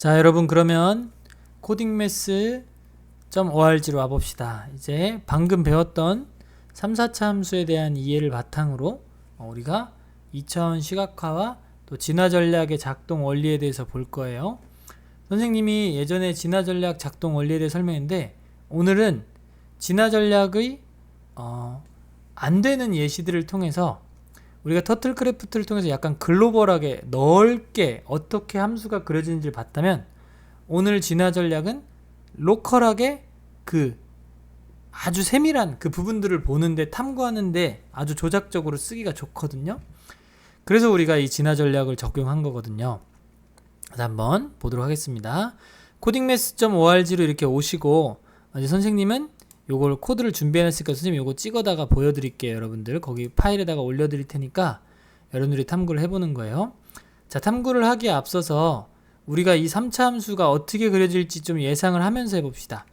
자, 여러분 그러면 코딩매스.org로 와봅시다. 이제 방금 배웠던 3, 4차 함수에 대한 이해를 바탕으로 우리가 2차원 시각화와 또 진화 전략의 작동 원리에 대해서 볼 거예요. 선생님이 예전에 진화 전략 작동 원리에 대해 설명했는데 오늘은 진화 전략의 안 되는 예시들을 통해서 우리가 터틀크래프트를 통해서 약간 글로벌하게 넓게 어떻게 함수가 그려지는지를 봤다면 오늘 진화 전략은 로컬하게 그 아주 세밀한 그 부분들을 보는데 탐구하는데 아주 조작적으로 쓰기가 좋거든요. 그래서 우리가 이 진화 전략을 적용한 거거든요. 그래서 한번 보도록 하겠습니다. 코딩매스.org로 이렇게 오시고 이제 선생님은 요걸 코드를 준비해놨으니까 선생님이 요거 찍어다가 보여드릴게요. 여러분들 거기 파일에다가 올려드릴 테니까 여러분들이 탐구를 해보는 거예요. 자, 탐구를 하기에 앞서서 우리가 이 3차 함수가 어떻게 그려질지 좀 예상을 하면서 해봅시다.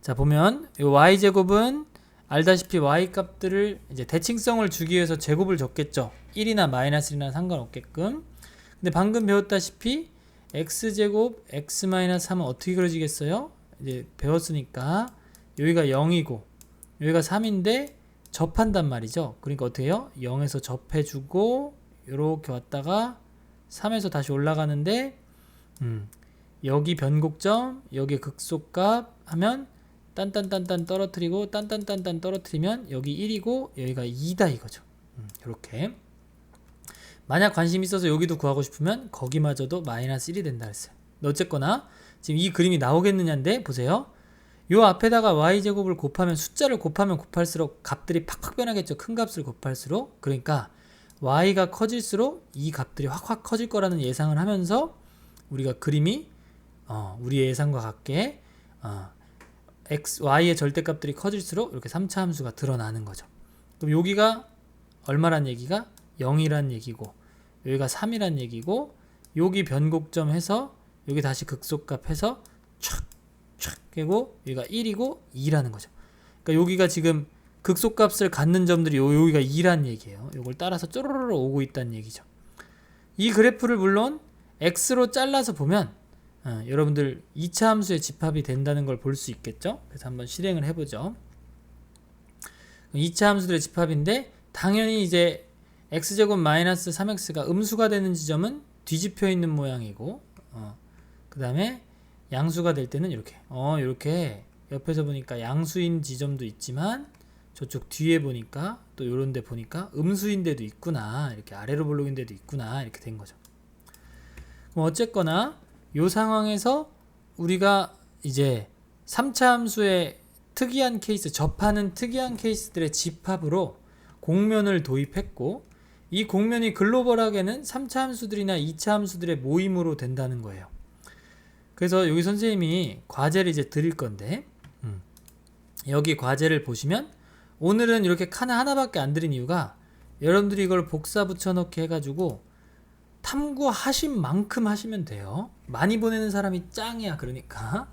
자, 보면 요 y제곱은 알다시피 y 값들을 이제 대칭성을 주기 위해서 제곱을 줬겠죠. 1이나 마이너스 1이나 상관없게끔. 근데 방금 배웠다시피 x제곱 x-3은 어떻게 그려지겠어요? 이제 배웠으니까 여기가 0이고 여기가 3인데 접한단 말이죠. 그러니까 어떻게 해요? 0에서 접해주고 이렇게 왔다가 3에서 다시 올라가는데 여기 변곡점 여기 극소값 하면 딴딴딴딴 떨어뜨리고 딴딴딴딴 떨어뜨리면 여기 1이고 여기가 2다 이거죠. 이렇게 만약 관심 있어서 여기도 구하고 싶으면 거기마저도 마이너스 1이 된다 했어요. 어쨌거나 지금 이 그림이 나오겠느냐인데 보세요. 요 앞에다가 y제곱을 곱하면 숫자를 곱하면 곱할수록 값들이 팍팍 변하겠죠. 큰 값을 곱할수록. 그러니까 y가 커질수록 이 값들이 확확 커질 거라는 예상을 하면서 우리가 그림이 우리의 예상과 같게 y의 절대값들이 커질수록 이렇게 3차 함수가 드러나는 거죠. 그럼 여기가 얼마란 얘기가 0이란 얘기고 여기가 3이란 얘기고 여기 변곡점 해서 여기 다시 극소값 해서 촥 깨고 여기가 1이고 2라는 거죠. 그러니까 여기가 지금 극소값을 갖는 점들이 여기가 2란 얘기예요. 이걸 따라서 쪼르르 오고 있다는 얘기죠. 이 그래프를 물론 x로 잘라서 보면 여러분들 2차 함수의 집합이 된다는 걸 볼 수 있겠죠. 그래서 한번 실행을 해보죠. 2차 함수들의 집합인데 당연히 이제 x제곱 마이너스 3x가 음수가 되는 지점은 뒤집혀 있는 모양이고 그 다음에 양수가 될 때는 이렇게 이렇게 옆에서 보니까 양수인 지점도 있지만 저쪽 뒤에 보니까 또 요런 데 보니까 음수인 데도 있구나, 이렇게 아래로 볼록인 데도 있구나, 이렇게 된 거죠. 그럼 어쨌거나 요 상황에서 우리가 이제 3차 함수의 특이한 케이스, 접하는 특이한 케이스들의 집합으로 공면을 도입했고 이 공면이 글로벌하게는 3차 함수들이나 2차 함수들의 모임으로 된다는 거예요. 그래서 여기 선생님이 과제를 이제 드릴 건데 여기 과제를 보시면 오늘은 이렇게 칸 하나밖에 안 드린 이유가 여러분들이 이걸 복사 붙여넣기 해가지고 탐구하신 만큼 하시면 돼요. 많이 보내는 사람이 짱이야. 그러니까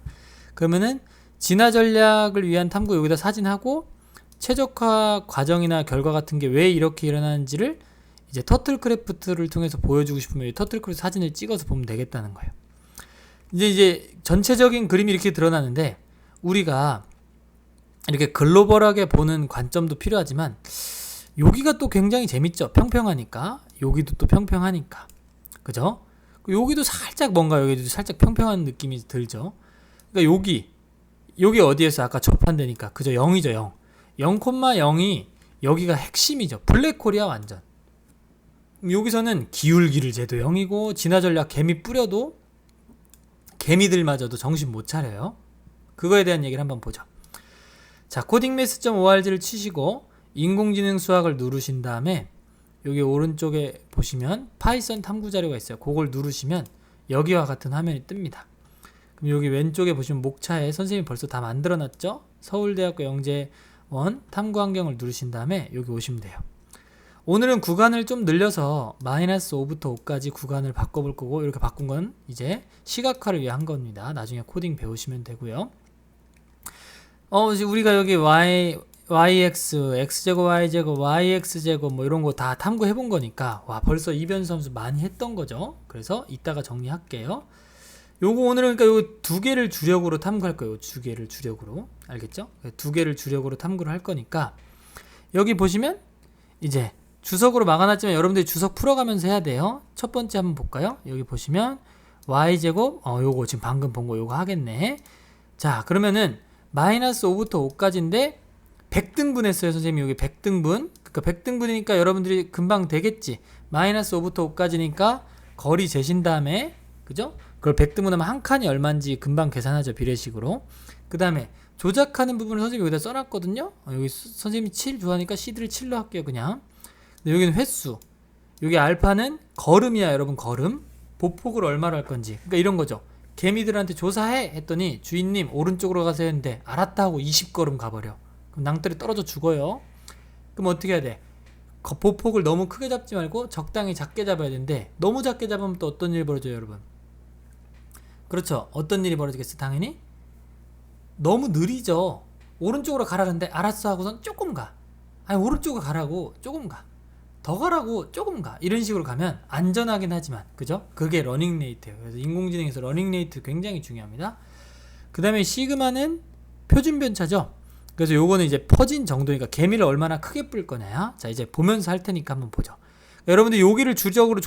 그러면은 진화 전략을 위한 탐구 여기다 사진하고 최적화 과정이나 결과 같은 게 왜 이렇게 일어나는지를 이제 터틀크래프트를 통해서 보여주고 싶으면 이 터틀크래프트 사진을 찍어서 보면 되겠다는 거예요. 이제 전체적인 그림이 이렇게 드러나는데 우리가 이렇게 글로벌하게 보는 관점도 필요하지만 여기가 또 굉장히 재밌죠. 평평하니까. 여기도 또 평평하니까. 그죠? 여기도 살짝 뭔가 여기도 살짝 평평한 느낌이 들죠. 그러니까 여기 어디에서 아까 접한다니까. 그죠? 0이죠. 0. 0,0이 여기가 핵심이죠. 블랙홀이야 완전. 여기서는 기울기를 재도 0이고 진화 전략 개미 뿌려도 개미들마저도 정신 못 차려요. 그거에 대한 얘기를 한번 보죠. 자, 코딩매스.org를 치시고 인공지능 수학을 누르신 다음에 여기 오른쪽에 보시면 파이썬 탐구 자료가 있어요. 그걸 누르시면 여기와 같은 화면이 뜹니다. 그럼 여기 왼쪽에 보시면 목차에 선생님이 벌써 다 만들어 놨죠. 서울대학교 영재원 탐구 환경을 누르신 다음에 여기 오시면 돼요. 오늘은 구간을 좀 늘려서 마이너스 5부터 5까지 구간을 바꿔볼 거고 이렇게 바꾼 건 이제 시각화를 위한 겁니다. 나중에 코딩 배우시면 되고요. 우리가 여기 yx, x제곱, y제곱, yx제곱 뭐 이런 거 다 탐구해 본 거니까 와 벌써 이변수 함수 많이 했던 거죠. 그래서 이따가 정리할게요. 요거 오늘은 그러니까 요 두 개를 주력으로 탐구할 거예요. 두 개를 주력으로. 알겠죠? 두 개를 주력으로 탐구를 할 거니까 여기 보시면 이제 주석으로 막아놨지만 여러분들이 주석 풀어가면서 해야 돼요. 첫 번째 한번 볼까요? 여기 보시면 y제곱 요거 지금 방금 본 거 요거 하겠네. 자 그러면은 마이너스 5부터 5까지인데 100등분 했어요. 선생님이 여기 100등분. 그러니까 100등분이니까 여러분들이 금방 되겠지. 마이너스 5부터 5까지니까 거리 재신 다음에 그죠? 그걸 100등분하면 한 칸이 얼마인지 금방 계산하죠. 비례식으로. 그 다음에 조작하는 부분을 선생님이 여기다 써놨거든요. 여기 선생님이 7 좋아하니까 C들을 7로 할게요. 그냥. 근데 여기는 횟수. 여기 알파는 걸음이야. 여러분 걸음. 보폭을 얼마로 할 건지. 그러니까 이런 거죠. 개미들한테 조사해 했더니 주인님 오른쪽으로 가세요 했는데 알았다 하고 20걸음 가버려. 그럼 낭떠리 떨어져 죽어요. 그럼 어떻게 해야 돼? 보폭을 너무 크게 잡지 말고 적당히 작게 잡아야 되는데 너무 작게 잡으면 또 어떤 일이 벌어져요 여러분? 그렇죠. 어떤 일이 벌어지겠어? 당연히 너무 느리죠. 오른쪽으로 가라는데 알았어 하고선 조금 가. 아니 오른쪽으로 가라고 조금 가. 더 가라고 조금 가. 이런 식으로 가면 안전하긴 하지만 그죠? 그게 러닝 레이트예요. 그래서 인공지능에서 러닝 레이트 굉장히 중요합니다. 그 다음에 시그마는 표준 편차죠. 그래서 요거는 이제 퍼진 정도니까 개미를 얼마나 크게 뿔 거냐. 자 이제 보면서 할 테니까 한번 보죠. 여러분들 여기를 주적으로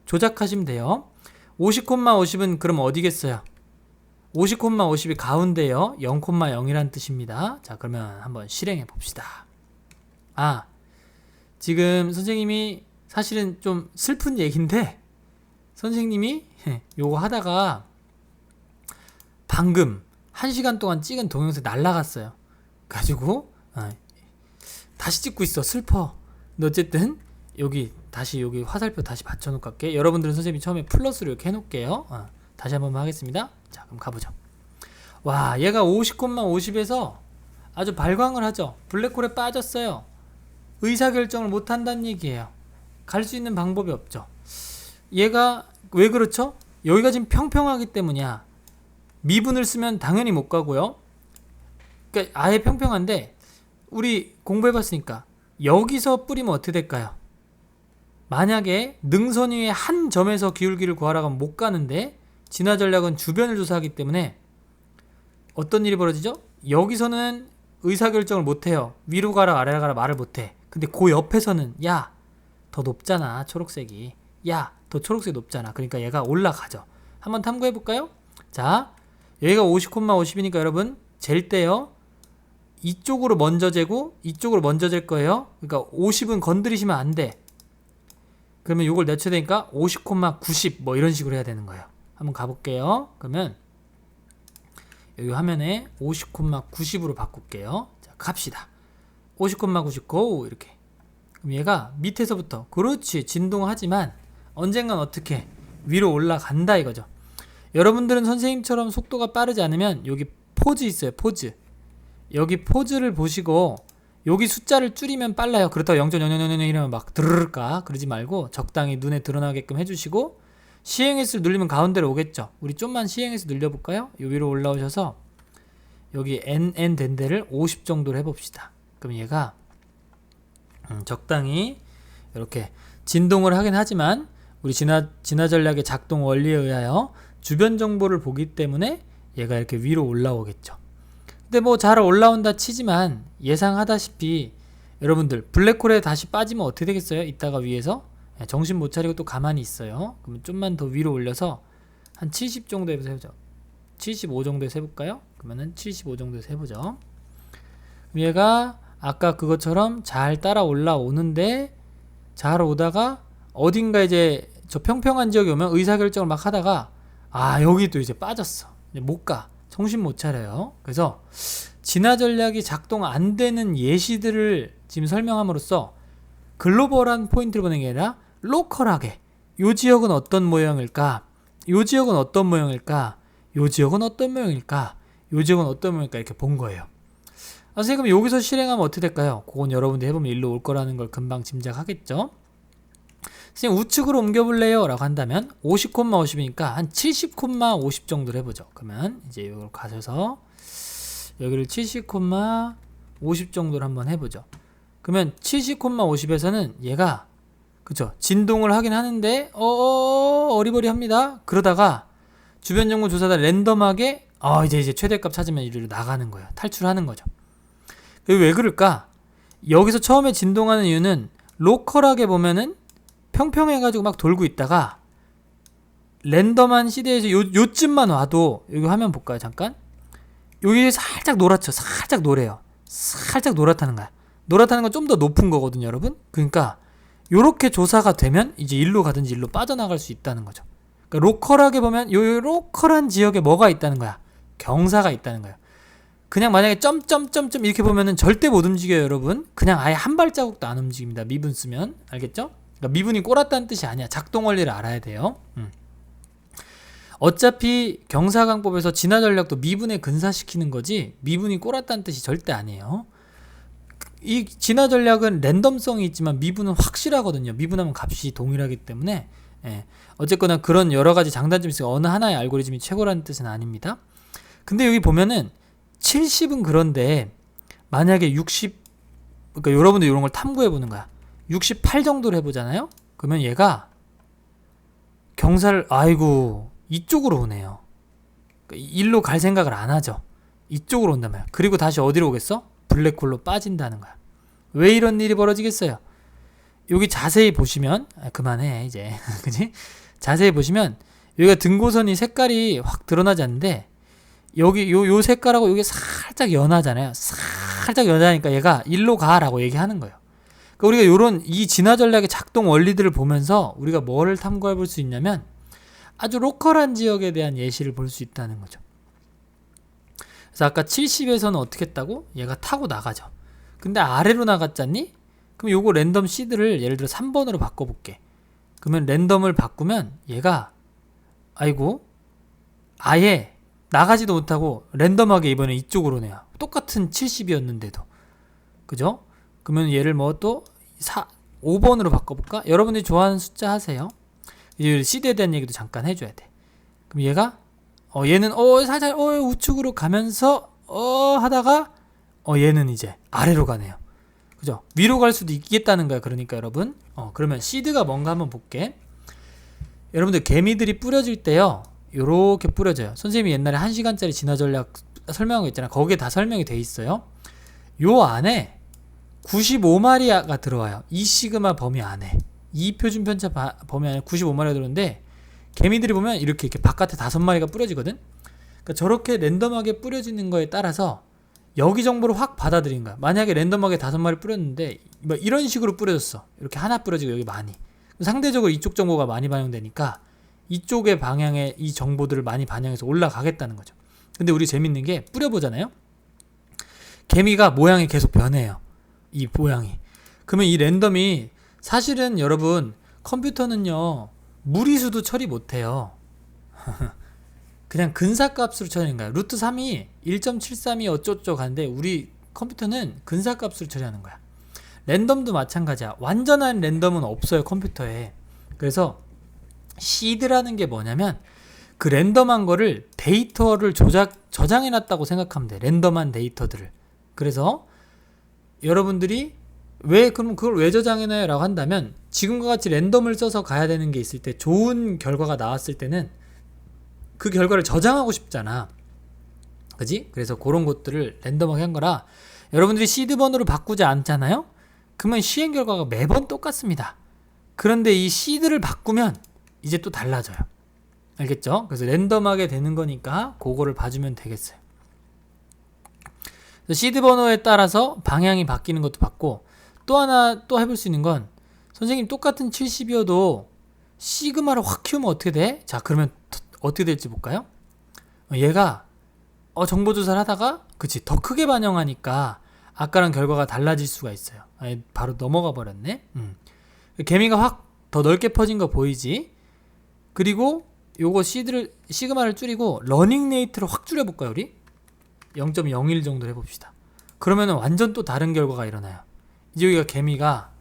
조작하시면 돼요. 50,50은 그럼 어디겠어요? 50,50이 가운데요. 0,0이란 뜻입니다. 자 그러면 한번 실행해 봅시다. 지금 선생님이 사실은 좀 슬픈 얘기인데 선생님이 요거 하다가 방금 1시간 동안 찍은 동영상이 날라갔어요. 가지고 다시 찍고 있어. 슬퍼. 근데 어쨌든 여기 다시 여기 화살표 다시 받쳐놓고 갈게. 여러분들은 선생님이 처음에 플러스로 이렇게 해놓을게요. 다시 한번 하겠습니다. 자 그럼 가보죠. 와 얘가 50,50에서 아주 발광을 하죠. 블랙홀에 빠졌어요. 의사결정을 못한다는 얘기예요. 갈 수 있는 방법이 없죠. 얘가 왜 그렇죠? 여기가 지금 평평하기 때문이야. 미분을 쓰면 당연히 못 가고요. 그러니까 아예 평평한데 우리 공부해봤으니까 여기서 뿌리면 어떻게 될까요? 만약에 능선 위에 한 점에서 기울기를 구하라고 하면 못 가는데 진화 전략은 주변을 조사하기 때문에 어떤 일이 벌어지죠? 여기서는 의사결정을 못해요. 위로 가라 아래로 가라 말을 못해. 근데 그 옆에서는 야 더 높잖아 초록색이. 야 더 초록색이 높잖아. 그러니까 얘가 올라가죠. 한번 탐구해볼까요? 자 여기가 50,50이니까 여러분 잴 때요. 이쪽으로 먼저 재고 이쪽으로 먼저 잴 거예요. 그러니까 50은 건드리시면 안 돼. 그러면 이걸 내쳐야 되니까 50,90 뭐 이런 식으로 해야 되는 거예요. 한번 가볼게요. 그러면 여기 화면에 50,90으로 바꿀게요. 자 갑시다. 50,90 고 이렇게. 그럼 얘가 밑에서부터 그렇지 진동하지만 언젠간 어떻게 위로 올라간다 이거죠. 여러분들은 선생님처럼 속도가 빠르지 않으면 여기 포즈 있어요. 포즈. 여기 포즈를 보시고 여기 숫자를 줄이면 빨라요. 그렇다고 0.0000 이러면 막 드르르까 그러지 말고 적당히 눈에 드러나게끔 해주시고 시행횟수를 누르면 가운데로 오겠죠. 우리 좀만 시행횟수 늘려볼까요? 요 위로 올라오셔서 여기 NN 된 데를 50 정도로 해봅시다. 그럼 얘가 적당히 이렇게 진동을 하긴 하지만 우리 진화 전략의 작동 원리에 의하여 주변 정보를 보기 때문에 얘가 이렇게 위로 올라오겠죠. 근데 뭐 잘 올라온다 치지만 예상하다시피 여러분들 블랙홀에 다시 빠지면 어떻게 되겠어요? 이따가 위에서 정신 못 차리고 또 가만히 있어요. 그러면 좀만 더 위로 올려서 한 70 정도에서 해보죠. 75 정도에서 해볼까요? 그러면은 75 정도에서 해보죠. 얘가 아까 그것처럼 잘 따라 올라오는데 잘 오다가 어딘가 이제 저 평평한 지역에 오면 의사결정을 막 하다가 여기도 이제 빠졌어. 이제 못 가. 정신 못 차려요. 그래서 진화 전략이 작동 안 되는 예시들을 지금 설명함으로써 글로벌한 포인트를 보는 게 아니라 로컬하게 요 지역은 어떤 모양일까? 요 지역은 어떤 모양일까? 요 지역은 어떤 모양일까? 요 지역은 어떤 모양일까? 이렇게 본 거예요. 선생님 여기서 실행하면 어떻게 될까요? 그건 여러분들 해보면 일로 올 거라는 걸 금방 짐작하겠죠? 선생님 우측으로 옮겨볼래요? 라고 한다면 50,50이니까 한 70,50 정도로 해보죠. 그러면 이제 이걸 가셔서 여기를 70,50 정도로 한번 해보죠. 그러면 70,50에서는 얘가 그쵸 진동을 하긴 하는데 어리버리합니다. 그러다가 주변 정보 조사다 랜덤하게 이제 최대값 찾으면 이리로 나가는 거예요. 탈출하는 거죠. 왜 그럴까? 여기서 처음에 진동하는 이유는 로컬하게 보면은 평평해가지고 막 돌고 있다가 랜덤한 시대에서 요쯤만 와도 여기 화면 볼까요? 잠깐. 여기 살짝 노랗죠. 살짝 노래요. 살짝 노랗다는 거야. 노랗다는 건 좀 더 높은 거거든요, 여러분. 그러니까 요렇게 조사가 되면 이제 일로 가든지 일로 빠져나갈 수 있다는 거죠. 그러니까 로컬하게 보면 요 로컬한 지역에 뭐가 있다는 거야? 경사가 있다는 거야. 그냥 만약에 점점점점 이렇게 보면은 절대 못 움직여요, 여러분. 그냥 아예 한 발자국도 안 움직입니다. 미분 쓰면. 알겠죠? 그러니까 미분이 꼬랐다는 뜻이 아니야. 작동 원리를 알아야 돼요. 어차피 경사강법에서 진화 전략도 미분에 근사시키는 거지 미분이 꼬랐다는 뜻이 절대 아니에요. 이 진화 전략은 랜덤성이 있지만 미분은 확실하거든요. 미분하면 값이 동일하기 때문에 어쨌거나 그런 여러 가지 장단점이 있어요. 어느 하나의 알고리즘이 최고라는 뜻은 아닙니다. 근데 여기 보면은 70은 그런데 만약에 60, 그러니까 여러분들 이런 걸 탐구해 보는 거야. 68 정도를 해보잖아요. 그러면 얘가 경사를 이쪽으로 오네요. 그러니까 일로 갈 생각을 안 하죠. 이쪽으로 온단 말이야. 그리고 다시 어디로 오겠어? 블랙홀로 빠진다는 거야. 왜 이런 일이 벌어지겠어요? 여기 자세히 보시면 그만해 이제 그지? 자세히 보시면 여기가 등고선이 색깔이 확 드러나지 않는데 여기 요 색깔하고 여기 살짝 연하잖아요. 살짝 연하니까 얘가 일로 가라고 얘기하는 거예요. 그러니까 우리가 요런 이 진화 전략의 작동 원리들을 보면서 우리가 뭐를 탐구해 볼 수 있냐면 아주 로컬한 지역에 대한 예시를 볼 수 있다는 거죠. 그래서 아까 70에서는 어떻게 했다고? 얘가 타고 나가죠. 근데 아래로 나갔잖니? 그럼 요거 랜덤 시드를 예를 들어 3번으로 바꿔볼게. 그러면 랜덤을 바꾸면 얘가 아예 나가지도 못하고 랜덤하게 이번에 이쪽으로 내요. 똑같은 70이었는데도. 그죠? 그러면 얘를 또 5번으로 바꿔볼까? 여러분들이 좋아하는 숫자 하세요. 이제 시드에 대한 얘기도 잠깐 해줘야 돼. 그럼 얘가 얘는 살짝 우측으로 가면서 하다가 얘는 이제 아래로 가네요. 그죠? 위로 갈 수도 있겠다는 거야. 그러니까 여러분 그러면 시드가 뭔가 한번 볼게. 여러분들 개미들이 뿌려질 때요 요렇게 뿌려져요. 선생님이 옛날에 1시간짜리 진화 전략 설명한 거 있잖아. 거기에 다 설명이 돼 있어요. 요 안에 95마리가 들어와요. 이 시그마 범위 안에 이 표준 편차 범위 안에 95마리가 들어오는데 개미들이 보면 이렇게 바깥에 5마리가 뿌려지거든. 그러니까 저렇게 랜덤하게 뿌려지는 거에 따라서 여기 정보를 확 받아들인 거야. 만약에 랜덤하게 5마리 뿌렸는데 이런 식으로 뿌려졌어. 이렇게 하나 뿌려지고 여기 많이. 상대적으로 이쪽 정보가 많이 반영되니까 이쪽의 방향에 이 정보들을 많이 반영해서 올라가겠다는 거죠. 근데 우리 재밌는 게 뿌려보잖아요. 개미가 모양이 계속 변해요. 이 모양이. 그러면 이 랜덤이 사실은 여러분 컴퓨터는요 무리수도 처리 못해요. 그냥 근사값으로 처리하는 거야. 루트 3이 1.73이 어쩌고저쩌고 하는데 우리 컴퓨터는 근사값으로 처리하는 거야. 랜덤도 마찬가지야. 완전한 랜덤은 없어요 컴퓨터에. 그래서 시드라는 게 뭐냐면 그 랜덤한 거를 데이터를 저장해놨다고 생각하면 돼. 랜덤한 데이터들을. 그래서 여러분들이 그럼 그걸 왜 저장해놔요? 라고 한다면 지금과 같이 랜덤을 써서 가야 되는 게 있을 때 좋은 결과가 나왔을 때는 그 결과를 저장하고 싶잖아. 그지? 그래서 그런 것들을 랜덤하게 한 거라 여러분들이 시드번호로 바꾸지 않잖아요? 그러면 시행 결과가 매번 똑같습니다. 그런데 이 시드를 바꾸면 이제 또 달라져요. 알겠죠? 그래서 랜덤하게 되는 거니까 그거를 봐주면 되겠어요. 시드 번호에 따라서 방향이 바뀌는 것도 봤고 또 하나 또 해볼 수 있는 건 선생님 똑같은 70이어도 시그마를 확 키우면 어떻게 돼? 자 그러면 어떻게 될지 볼까요? 얘가 정보조사를 하다가 그치 더 크게 반영하니까 아까랑 결과가 달라질 수가 있어요. 바로 넘어가 버렸네. 개미가 확 더 넓게 퍼진 거 보이지? 그리고 요거 시그마를 줄이고 러닝 레이트를 확 줄여볼까요 우리? 0.01 정도 해봅시다. 그러면 완전 또 다른 결과가 일어나요. 이제 여기가 개미가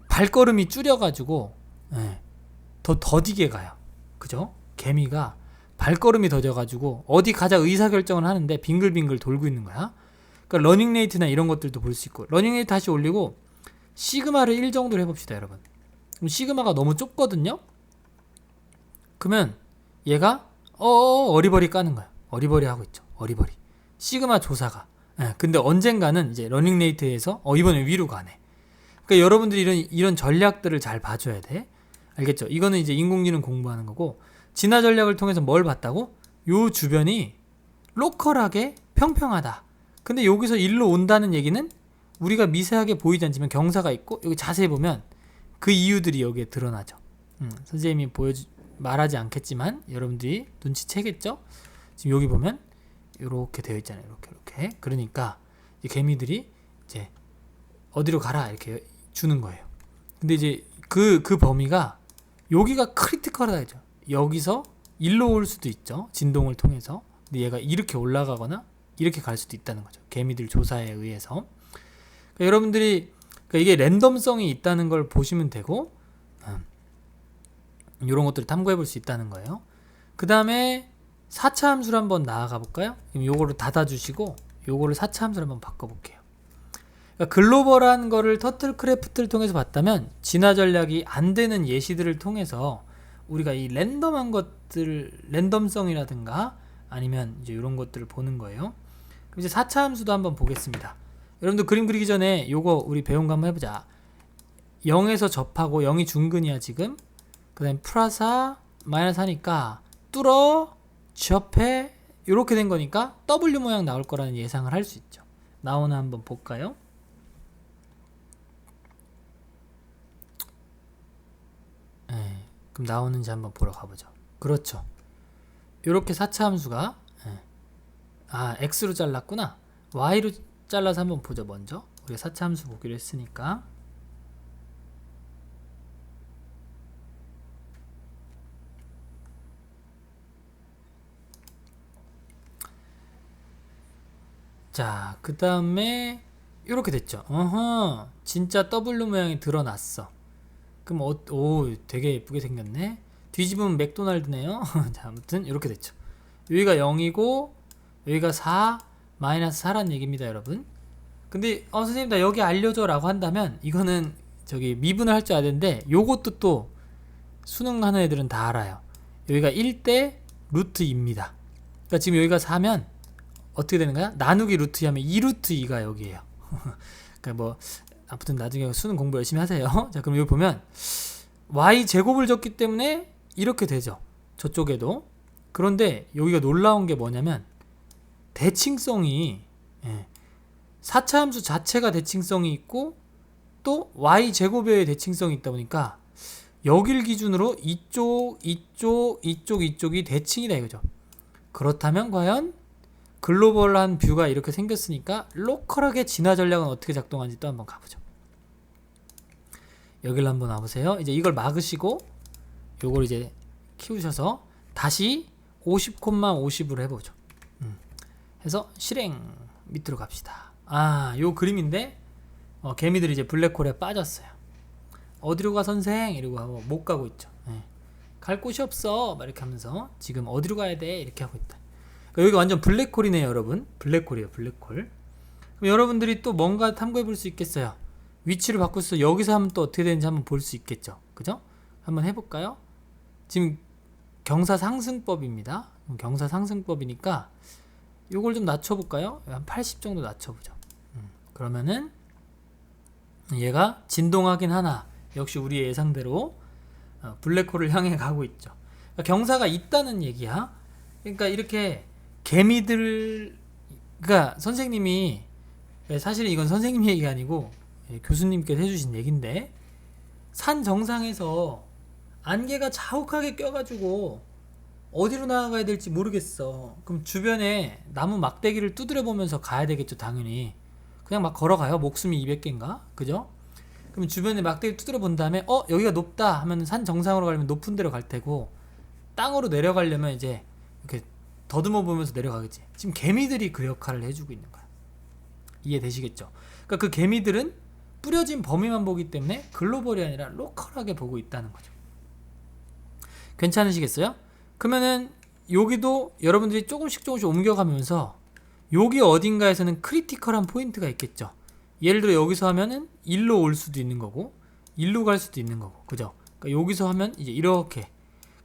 발걸음이 줄여가지고 더 더디게 가요. 그죠? 개미가 발걸음이 더뎌가지고 어디 가자 의사결정을 하는데 빙글빙글 돌고 있는 거야. 그러니까 러닝 레이트나 이런 것들도 볼 수 있고 러닝 레이트 다시 올리고 시그마를 1 정도로 해봅시다 여러분. 그럼 시그마가 너무 좁거든요. 그러면 얘가 어리버리 까는 거야. 어리버리 하고 있죠. 어리버리. 시그마 조사가. 예, 근데 언젠가는 이제 러닝 레이트에서 이번에 위로 가네. 그러니까 여러분들이 이런 전략들을 잘 봐줘야 돼. 알겠죠? 이거는 이제 인공지능 공부하는 거고, 진화 전략을 통해서 뭘 봤다고? 요 주변이 로컬하게 평평하다. 근데 여기서 일로 온다는 얘기는 우리가 미세하게 보이지 않지만 경사가 있고, 여기 자세히 보면 그 이유들이 여기에 드러나죠. 선생님이 말하지 않겠지만 여러분들이 눈치채겠죠? 지금 여기 보면 이렇게 되어 있잖아요. 이렇게. 그러니까 이 개미들이 이제 어디로 가라 이렇게 주는 거예요. 근데 이제 그 범위가 여기가 크리티컬하다죠. 여기서 일로 올 수도 있죠. 진동을 통해서. 근데 얘가 이렇게 올라가거나 이렇게 갈 수도 있다는 거죠. 개미들 조사에 의해서. 그러니까 여러분들이 이게 랜덤성이 있다는 걸 보시면 되고, 이런 것들을 탐구해 볼 수 있다는 거예요. 그 다음에 4차 함수를 한번 나아가 볼까요? 그럼 요거를 닫아주시고 요거를 4차 함수를 한번 바꿔볼게요. 그러니까 글로벌한 거를 터틀크래프트를 통해서 봤다면 진화 전략이 안 되는 예시들을 통해서 우리가 이 랜덤한 것들, 랜덤성이라든가 아니면 이제 이런 것들을 보는 거예요. 그럼 이제 4차 함수도 한번 보겠습니다. 여러분들 그림 그리기 전에 요거 우리 배운 거 한번 해보자. 0에서 접하고 0이 중근이야 지금. 그 다음에 플러스 마이너스 하니까 뚫어 접해 이렇게 된 거니까 W 모양 나올 거라는 예상을 할 수 있죠. 나오나 한번 볼까요? 네, 그럼 나오는지 한번 보러 가보죠. 그렇죠. 이렇게 4차 함수가 X로 잘랐구나. Y로 잘라서 한번 보죠. 먼저 우리가 4차 함수 보기로 했으니까. 자, 그 다음에 이렇게 됐죠. 진짜 W 모양이 드러났어. 그럼 오, 되게 예쁘게 생겼네. 뒤집으면 맥도날드네요. 자, 아무튼 이렇게 됐죠. 여기가 0이고 여기가 4 마이너스 4란 얘기입니다, 여러분. 근데 선생님 나 여기 알려줘 라고 한다면 이거는 저기 미분을 할 줄 아는데 요것도 또 수능 하는 애들은 다 알아요. 여기가 1대 루트 2입니다. 그러니까 지금 여기가 4면 어떻게 되는 거야? 나누기 루트 2 하면 2루트 2가 여기에요. 그러니까 뭐 아무튼 나중에 수능 공부 열심히 하세요. 자, 그럼 여기 보면 y 제곱을 줬기 때문에 이렇게 되죠. 저쪽에도. 그런데 여기가 놀라운 게 뭐냐면 대칭성이 4차 함수 자체가 대칭성이 있고 또 y 제곱의 대칭성이 있다 보니까 여길 기준으로 이쪽이 대칭이다 이거죠. 그렇다면 과연 글로벌한 뷰가 이렇게 생겼으니까 로컬하게 진화 전략은 어떻게 작동하는지 또 한번 가보죠. 여기를 한번 와보세요. 이제 이걸 막으시고 요걸 이제 키우셔서 다시 50,50으로 해보죠. 해서 실행 밑으로 갑시다. 요 그림인데 개미들이 이제 블랙홀에 빠졌어요. 어디로 가 선생? 이러고 하고 못 가고 있죠. 갈 곳이 없어 막 이렇게 하면서 지금 어디로 가야 돼? 이렇게 하고 있다. 그러니까 여기가 완전 블랙홀이네요, 여러분. 블랙홀이에요, 블랙홀. 그럼 여러분들이 또 뭔가 탐구해 볼 수 있겠어요. 위치를 바꿔서 여기서 하면 또 어떻게 되는지 한번 볼 수 있겠죠. 그죠? 한번 해볼까요? 지금 경사상승법입니다. 경사상승법이니까 요걸 좀 낮춰볼까요? 한 80 정도 낮춰보죠. 그러면은 얘가 진동하긴 하나 역시 우리의 예상대로 블랙홀을 향해 가고 있죠. 그러니까 경사가 있다는 얘기야. 그러니까 이렇게 개미들, 그러니까 선생님이, 사실은 이건 선생님 얘기가 아니고 교수님께서 해주신 얘기인데, 산 정상에서 안개가 자욱하게 껴가지고 어디로 나아가야 될지 모르겠어. 그럼 주변에 나무 막대기를 두드려 보면서 가야 되겠죠, 당연히. 그냥 막 걸어가요. 목숨이 200개인가? 그죠? 그럼 주변에 막대기를 두드려 본 다음에 여기가 높다 하면 산 정상으로 가려면 높은 데로 갈 테고, 땅으로 내려가려면 이제 이렇게 더듬어 보면서 내려가겠지. 지금 개미들이 그 역할을 해주고 있는 거야. 이해되시겠죠? 그러니까 그 개미들은 뿌려진 범위만 보기 때문에 글로벌이 아니라 로컬하게 보고 있다는 거죠. 괜찮으시겠어요? 그러면은 여기도 여러분들이 조금씩 옮겨가면서 여기 어딘가에서는 크리티컬한 포인트가 있겠죠. 예를 들어 여기서 하면은 일로 올 수도 있는 거고 일로 갈 수도 있는 거고, 그죠? 그러니까 여기서 하면 이제 이렇게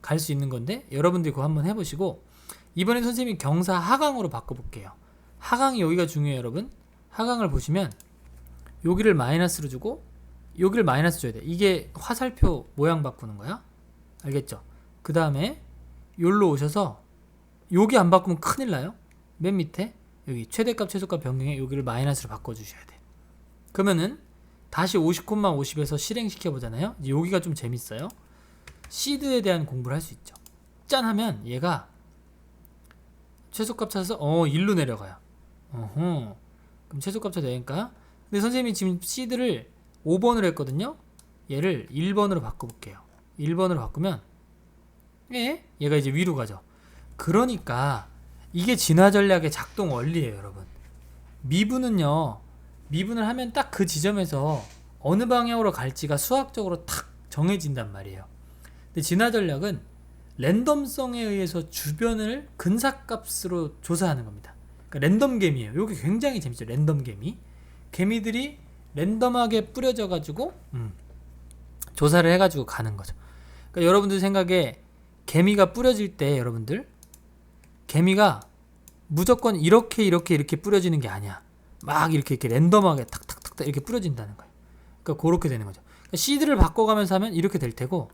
갈 수 있는 건데 여러분들이 그거 한번 해보시고 이번에 선생님이 경사 하강으로 바꿔볼게요. 하강이 여기가 중요해요 여러분. 하강을 보시면 여기를 마이너스로 주고 여기를 마이너스 줘야 돼. 이게 화살표 모양 바꾸는 거야. 알겠죠? 그 다음에 여기로 오셔서 여기 안 바꾸면 큰일 나요. 맨 밑에 여기 최대값 최소값 변경에 여기를 마이너스로 바꿔주셔야 돼. 그러면은 다시 50,50에서 실행시켜 보잖아요. 이제 여기가 좀 재밌어요. 시드에 대한 공부를 할 수 있죠. 짠 하면 얘가 최소값 찾아서 1로 내려가요. 그럼 최소값 찾아야니까. 근데 선생님이 지금 시드를 5번으로 했거든요. 얘를 1번으로 바꿔볼게요. 1번으로 바꾸면 얘가 이제 위로 가죠. 그러니까 이게 진화 전략의 작동 원리예요 여러분. 미분을 하면 딱 그 지점에서 어느 방향으로 갈지가 수학적으로 탁 정해진단 말이에요. 근데 진화 전략은 랜덤성에 의해서 주변을 근사값으로 조사하는 겁니다. 그러니까 랜덤 개미예요. 이게 굉장히 재밌죠. 랜덤 개미. 개미들이 랜덤하게 뿌려져 가지고 조사를 해가지고 가는 거죠. 그러니까 여러분들 생각에 개미가 뿌려질 때 여러분들 개미가 무조건 이렇게 뿌려지는 게 아니야. 막 이렇게 랜덤하게 탁탁탁 이렇게 뿌려진다는 거예요. 그러니까 그렇게 되는 거죠. 그러니까 시드를 바꿔가면서 하면 이렇게 될 테고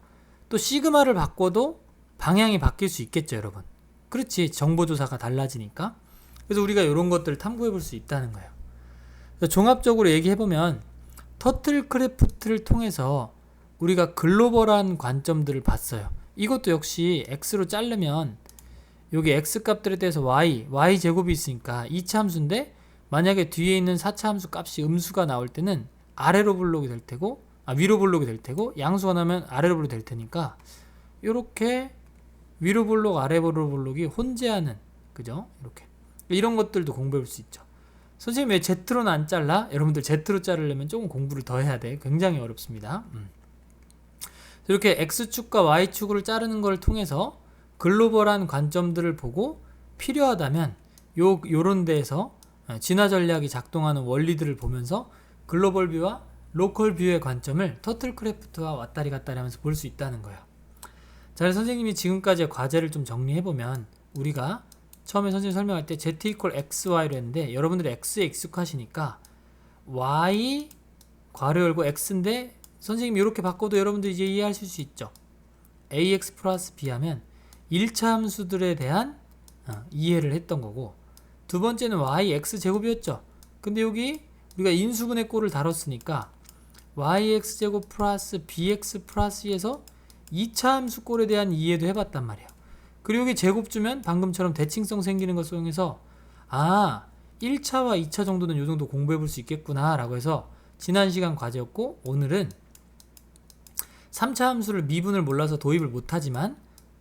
또 시그마를 바꿔도 방향이 바뀔 수 있겠죠 여러분. 그렇지. 정보조사가 달라지니까. 그래서 우리가 이런 것들을 탐구해 볼 수 있다는 거예요. 그래서 종합적으로 얘기해보면 터틀크래프트를 통해서 우리가 글로벌한 관점들을 봤어요. 이것도 역시 x로 자르면 여기 x 값들에 대해서 y 제곱이 있으니까 2차 함수인데 만약에 뒤에 있는 4차 함수 값이 음수가 나올 때는 아래로 블록이 될 테고 위로 블록이 될 테고 양수가 나면 아래로 블록이 될 테니까 이렇게 위로 블록 아래로 블록이 혼재하는 그죠? 이렇게 이런 것들도 공부해 볼 수 있죠. 선생님 왜 Z로는 안 잘라? 여러분들 Z로 자르려면 조금 공부를 더 해야 돼. 굉장히 어렵습니다. 이렇게 X축과 Y축을 자르는 걸 통해서 글로벌한 관점들을 보고 필요하다면 요런 데에서 진화 전략이 작동하는 원리들을 보면서 글로벌 뷰와 로컬 뷰의 관점을 터틀크래프트와 왔다리 갔다리 하면서 볼 수 있다는 거예요. 자, 선생님이 지금까지의 과제를 좀 정리해보면 우리가 처음에 선생님 설명할 때 Z equal XY로 했는데 여러분들이 X에 익숙하시니까 Y 괄호 열고 X인데 선생님이 이렇게 바꿔도 여러분들이 이제 이해하실 수 있죠. AX 플러스 B 하면 1차 함수들에 대한 이해를 했던 거고 두 번째는 Y X 제곱이었죠. 근데 여기 우리가 인수분해 꼴을 다뤘으니까 YX 제곱 플러스 BX 플러스 2에서 2차 함수 꼴에 대한 이해도 해봤단 말이에요. 그리고 여기 제곱 주면 방금처럼 대칭성 생기는 걸 사용해서 1차와 2차 정도는 이 정도 공부해 볼 수 있겠구나 라고 해서 지난 시간 과제였고 오늘은 3차 함수를 미분을 몰라서 도입을 못하지만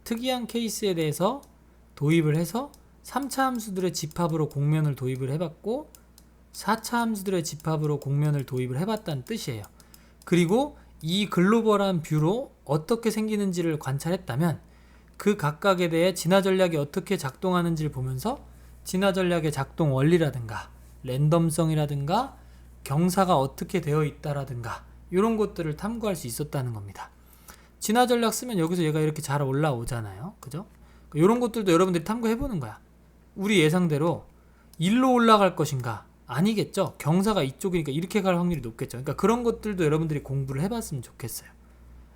특이한 케이스에 대해서 도입을 해서 3차 함수들의 집합으로 공면을 도입을 해봤고 4차 함수들의 집합으로 공면을 도입을 해봤다는 뜻이에요. 그리고 이 글로벌한 뷰로 어떻게 생기는지를 관찰했다면 그 각각에 대해 진화 전략이 어떻게 작동하는지를 보면서 진화 전략의 작동 원리라든가 랜덤성이라든가 경사가 어떻게 되어 있다라든가 이런 것들을 탐구할 수 있었다는 겁니다. 진화 전략 쓰면 여기서 얘가 이렇게 잘 올라오잖아요. 그죠? 이런 것들도 여러분들이 탐구해보는 거야. 우리 예상대로 1로 올라갈 것인가? 아니겠죠. 경사가 이쪽이니까 이렇게 갈 확률이 높겠죠. 그러니까 그런 것들도 여러분들이 공부를 해봤으면 좋겠어요.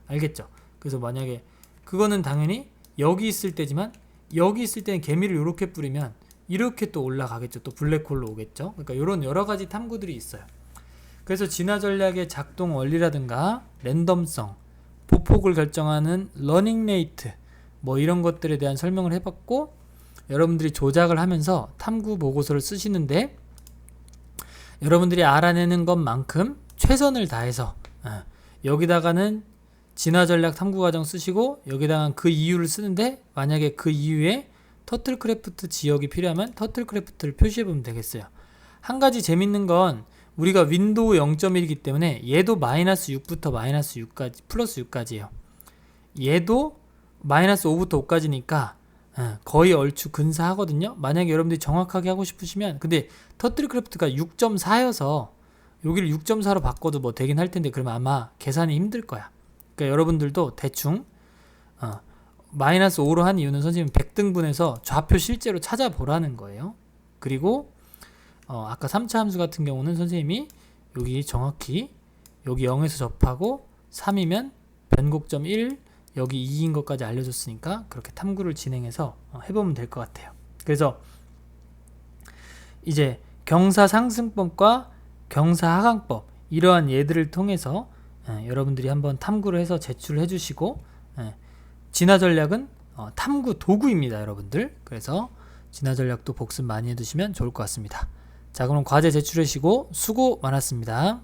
알겠죠? 그래서 만약에 그거는 당연히 여기 있을 때지만 여기 있을 때는 개미를 이렇게 뿌리면 이렇게 또 올라가겠죠. 또 블랙홀로 오겠죠. 그러니까 이런 여러 가지 탐구들이 있어요. 그래서 진화 전략의 작동 원리라든가 랜덤성, 보폭을 결정하는 러닝 레이트 뭐 이런 것들에 대한 설명을 해봤고 여러분들이 조작을 하면서 탐구 보고서를 쓰시는데 여러분들이 알아내는 것만큼 최선을 다해서 여기다가는 진화 전략 탐구 과정 쓰시고 여기다가는 그 이유를 쓰는데 만약에 그 이유에 터틀크래프트 지역이 필요하면 터틀크래프트를 표시해보면 되겠어요. 한 가지 재밌는 건 우리가 윈도우 0.1이기 때문에 얘도 마이너스 6부터 마이너스 6까지 플러스 6까지예요. 얘도 마이너스 5부터 5까지니까 거의 얼추 근사하거든요. 만약에 여러분들이 정확하게 하고 싶으시면 근데 터틀크래프트가 6.4여서 여기를 6.4로 바꿔도 뭐 되긴 할 텐데 그러면 아마 계산이 힘들 거야. 그러니까 여러분들도 대충 마이너스 5로 한 이유는 선생님 100등분해서 좌표 실제로 찾아보라는 거예요. 그리고 아까 3차 함수 같은 경우는 선생님이 여기 정확히 여기 0에서 접하고 3이면 변곡점 1 여기 2인 것까지 알려줬으니까 그렇게 탐구를 진행해서 해보면 될 것 같아요. 그래서 이제 경사상승법과 경사하강법 이러한 예들을 통해서 여러분들이 한번 탐구를 해서 제출을 해주시고 진화전략은 탐구 도구입니다, 여러분들. 그래서 진화전략도 복습 많이 해두시면 좋을 것 같습니다. 자, 그럼 과제 제출하시고 수고 많았습니다.